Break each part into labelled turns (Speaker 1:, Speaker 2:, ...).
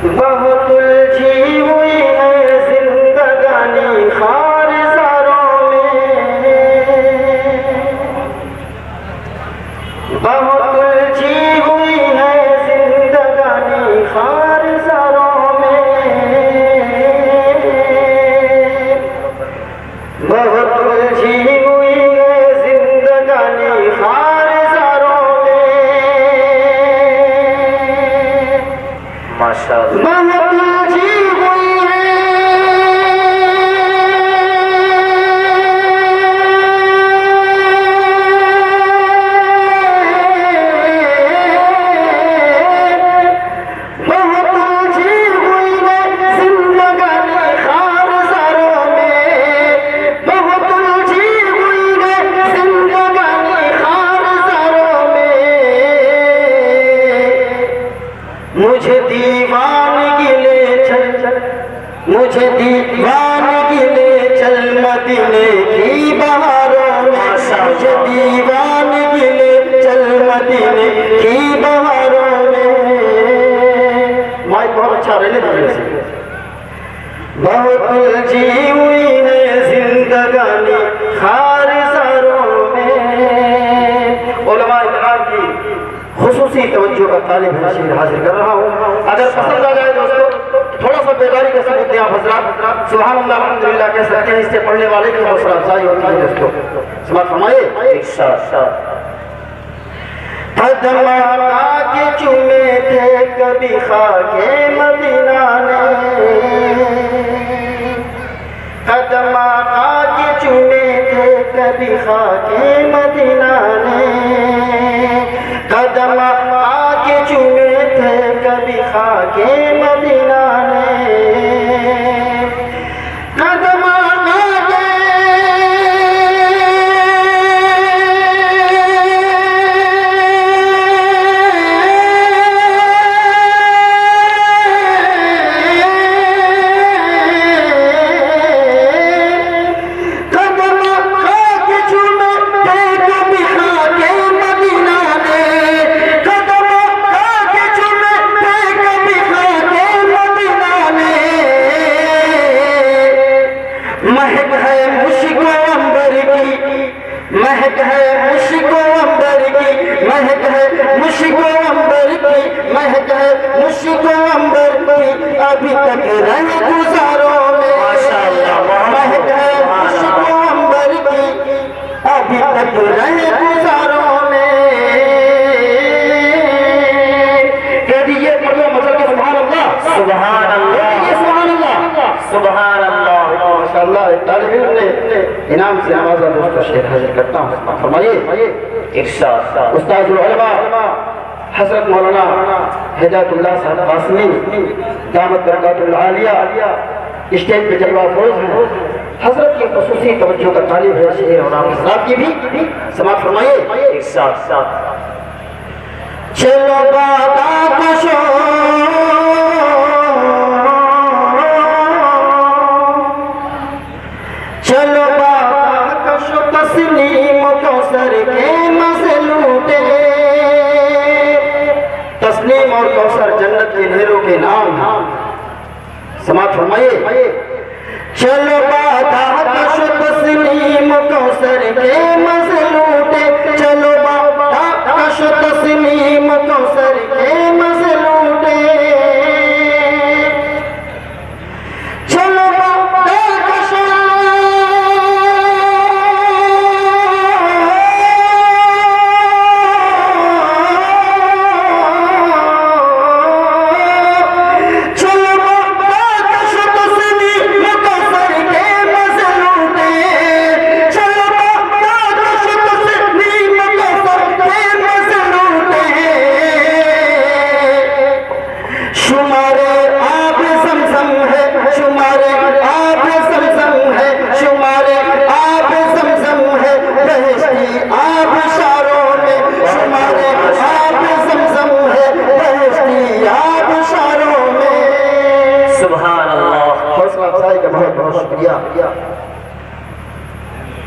Speaker 1: बहुत उलझी हुई है जिंदगानी खारसारों में, बहुत उलझी हुई है जिंदगानी खारसारों में, बहुत उलझी हुई है जिंदगानी खारसारों में। माशाअल्लाह मुझे दीवानगी ले चल, मुझे दीवानगी ले चल मदीने की बहारों में, मुझे दीवानगी ले चल मदीने की बहारों में। माइक बहुत अच्छा रहे से। बहुत उलझी हुई है जिंदगानी खारसारों में। उलमा इकराम की खुसूसी तवज्जो का तालिब है शेर हाजिर कर रहा हूँ। अगर पसंद आ जाए दोस्तों थोड़ा सा बेदारी का सबूत दिया हज़रात सुभान अल्लाह अल्हम्दुलिल्लाह कह सकते हैं, इससे पढ़ने वाले की हौसला अफजाई होती है दोस्तों। समाअत फरमाइए। कदम आके चूमे थे कभी खाके मदीना ने, कदम आके चूमे थे कभी खाके मदीना ने, कदम आके चूमे थे कभी खाके मदीना ने, कदम आके महक है मुश्को अंबर की, महक है मुश्को अंबर की, महक है मुश्को अंबर की, महक है मुश्को अंबर की, अभी तक रहे गुजारों में। महक है मुश्को अंबर की, अभी तक रहे गुजारों में। कह दीजिए मतलब कि सुभान अल्लाह, सुभान अल्लाह, सुभान अल्लाह, सुभान अल्लाह। माशाअल्लाह एक तालिब इल्म ने इनाम से नवाजा दोस्तों शेर हाजिर करता हूँ। फरमाइए इरशाद। उस्ताद उलमा हज़रत मौलाना हिदायतुल्लाह साहब कासमी दामत बरकातुल आलिया स्टेज पे जलवा फरोज हैं। हज़रत की खुसूसी तवज्जो का तालिब है शेर और आप हज़रात की भी। समाअत फरमाइए इरशाद। चलो बाबा कशो चलो बाबा कशो तस्लीम कौसर के मज़े लूटे, तस्लीम और कौसर जन्नत के नहरों के नाम। समाअत फरमाइए। चलो बाबा कशो तस्लीम कौसर के मज़े लूटे, चलो बाबा कशो तस्लीम कौसर के मज़े लूटे, चलो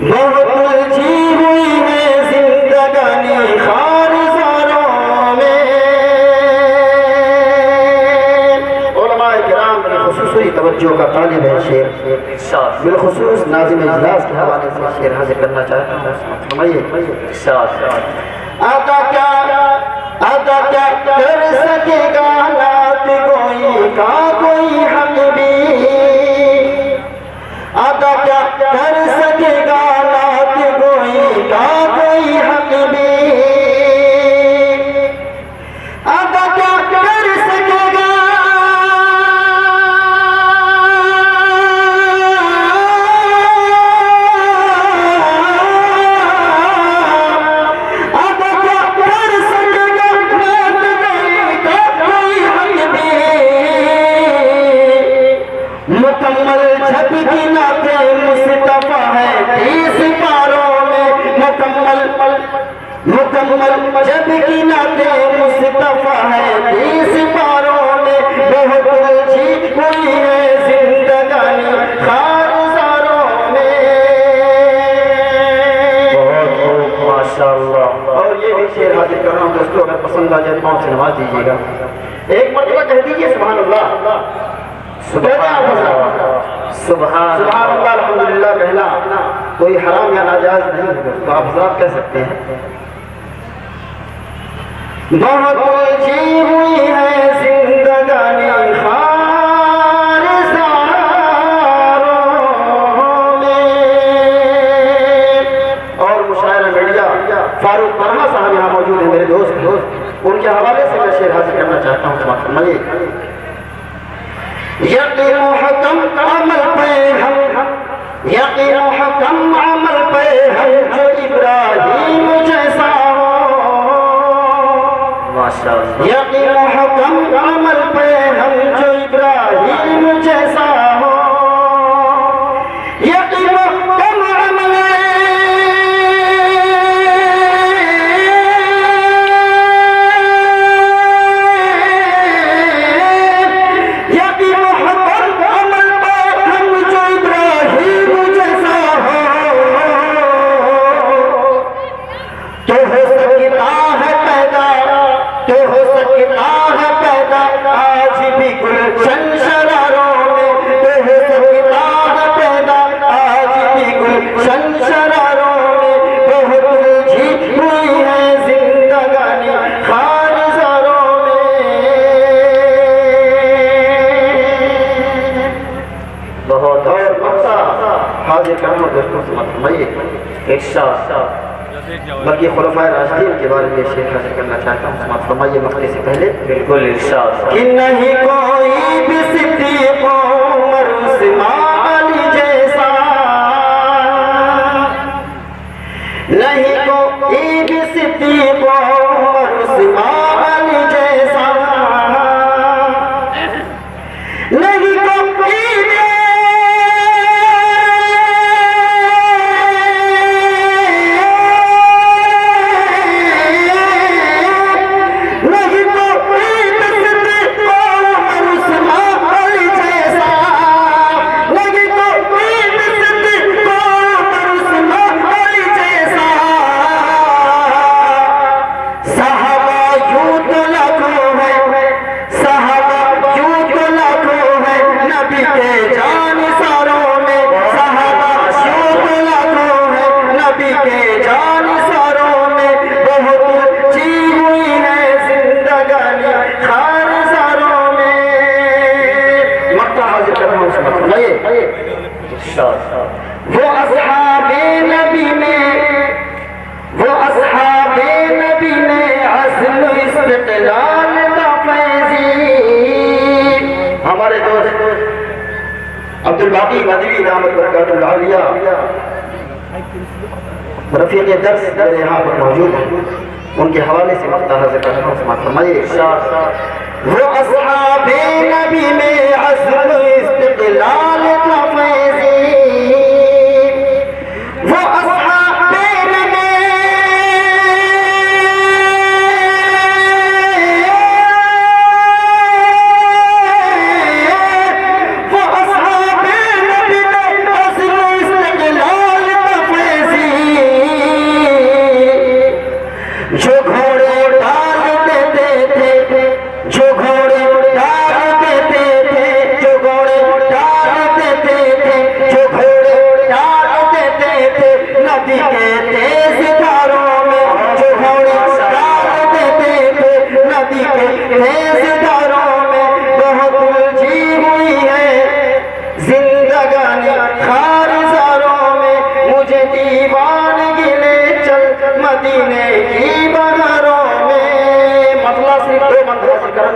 Speaker 1: बहुत उलझी हुई है जिंदगानी खारसारों में। खुसूसी तवज्जो का तालिब है शेर, बिलखुसूस नाज़िम इजलास के हवाले से शेर हाजिर करना चाहता हूँ। आता क्या कर सकेगा नात कोई का कोई हक भी, आता क्या कर सकेगा नात कोई का कोई हक भी, आता क्या कर सकेगा मुकम्मल छत की नाते मुस्तफा है 30 पारों में, मुकम्मल छत की नाते मुस्तफा है 30 पारों में, बहुत उलझी हुई है जिंदगानी खारसारों में। बहुत माशाअल्लाह। और ये भी शेर हाजिर कर रहा हूँ दोस्तों, अगर पसंद आ जाए तो से नवाज दीजिएगा। एक मरतबा कह दीजिए सुभान अल्लाह, सुभान अल्लाह, अल्हम्दुलिल्लाह कहना कोई हराम या नाजायज नहीं है, तो आप हज़रात कह सकते हैं। बहुत उलझी हुई है जिंदगानी खारसारों में। और मुशायरा मीडिया फारूक परहा साहब यहाँ मौजूद है, मेरे दोस्त, उनके हवाले से मैं शेर हाजिर करना चाहता हूँ। समाप्त फरमाइए। यकीन हकम अमल पे हम, यकीन हकम अमल पे हम, जो इब्राहीम जैसा हो, माशाअल्लाह। यकीन हकम अमल पे हम, जो इब्राहीम जैसा हो, यकीन हकम अमल, बल्कि खुलफाए राशिदीन के बारे में शेर हाजिर करना चाहता हूँ। समाप्त फरमाइए मक्के से पहले। बिल्कुल इरशाद। कि नहीं कोई भी सिद्दीक़ उमर उस्मान अली जैसा, नहीं कोई भी सिद्दीक़ उमर उस्मान अली जैसा, नहीं कोई वो अस्हाबे नबी में अज़्म इस्तिक़लाल का फैज़ी। हमारे दोस्त अब्दुल बाकी मदवी दामत बरकातुल आलिया रफ़ीक़ दर्स मेरे यहाँ पर मौजूद हैं, उनके हवाले से मक्ता हाज़िर कर रहा हूँ। समाप्त फरमाइए। वो अस्हाबे नबी में अज़्म इस्तिक़लाल का फैज़ी, वो अस्हाबे नबी, वो अस्हाबे नबी में अज़्म इस्तिक़लाल का फैज़ी, जो घोड़े डाल देते थे, जो घोड़े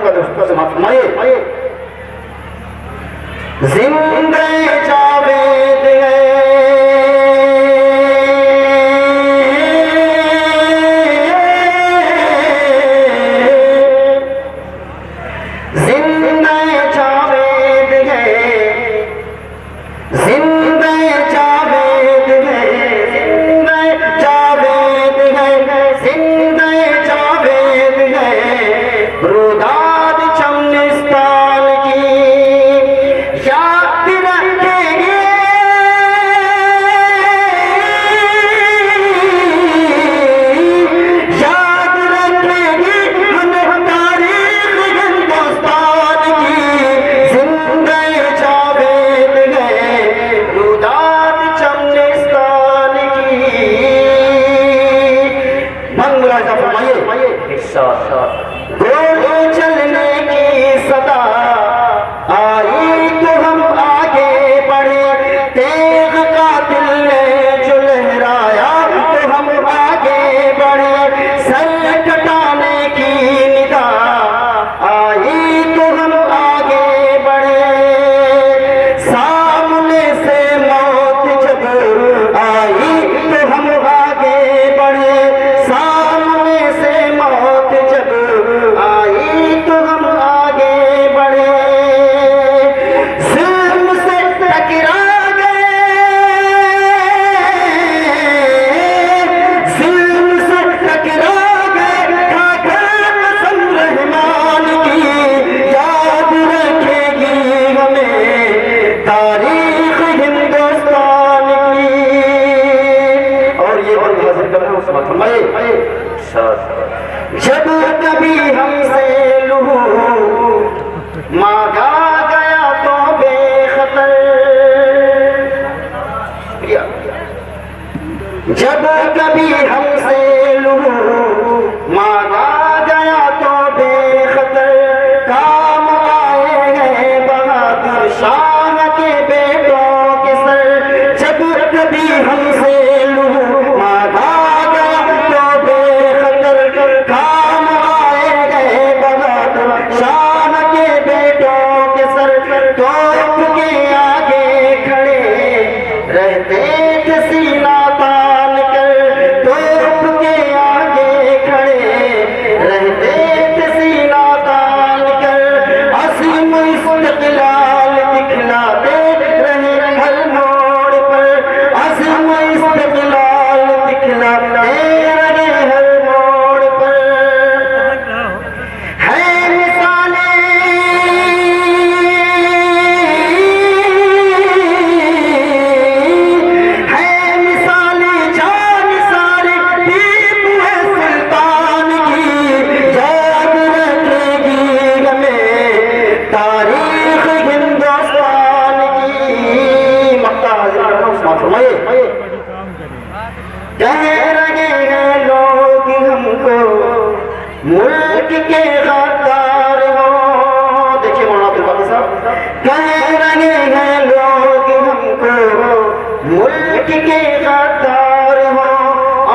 Speaker 1: का दोस्तों से माफ फरमाइए। जिंदे जावेद है जब कभी हमसे लहू मांगा गया तो बेखतर, जब कभी हमसे लहू मांगा गया तो बेखतर, काम आए हैं बहादुर शाह के बेटों के सर। जब कभी हमसे लहू मांगा गया तो बेखतर, काम आए गए बहादुर शाह के बेटों के सर। तोप के आगे खड़े रहते थे सीना तान कर, तोप के आगे खड़े रहते थे सीना तान कर। असीम इस्तिक़लाल दिखलाते रहे हर मोड़ पर, असीम इस्तिक़लाल दिखलाते रहे हर मोड़ पर। है मिसालें जान सारे टीपू है सुल्तान की, याद रखेगी हमें तारीख हिंदुस्तान की। मक्का हाजिर फरमाइए। कह रहे हैं लोग हमको मुल्क के गद्दार हो, देखिए मौलाना अब्दुल बाकी साहब, कह रहे हैं लोग हमको मुल्क के गद्दार हो,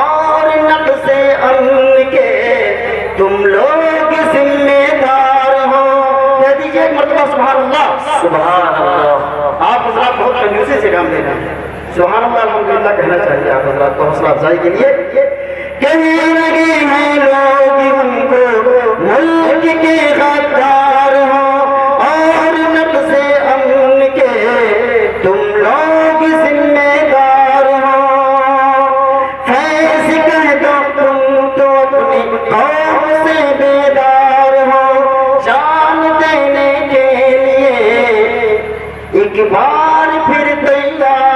Speaker 1: और नक्शे अमन के तुम लोग जिम्मेदार हो। कह दीजिए एक मरतबा सुभान अल्लाह। सुभान अल्लाह। आप हजरात बहुत कंजूसी से काम दे रहे हैं, सुभान अल्लाह अल्हम्दुलिल्लाह कहना चाहिए आप हजरात को हौसला अफजाई के लिए। कह रहे हैं लोग हमको मुल्क के गद्दार हो, और नक्शे अमन के तुम लोग जिम्मेदार हो। फैज़ कह दो तुम तो अपनी कौम से बेदार हो, जान देने के लिए एक बार फिर तैयार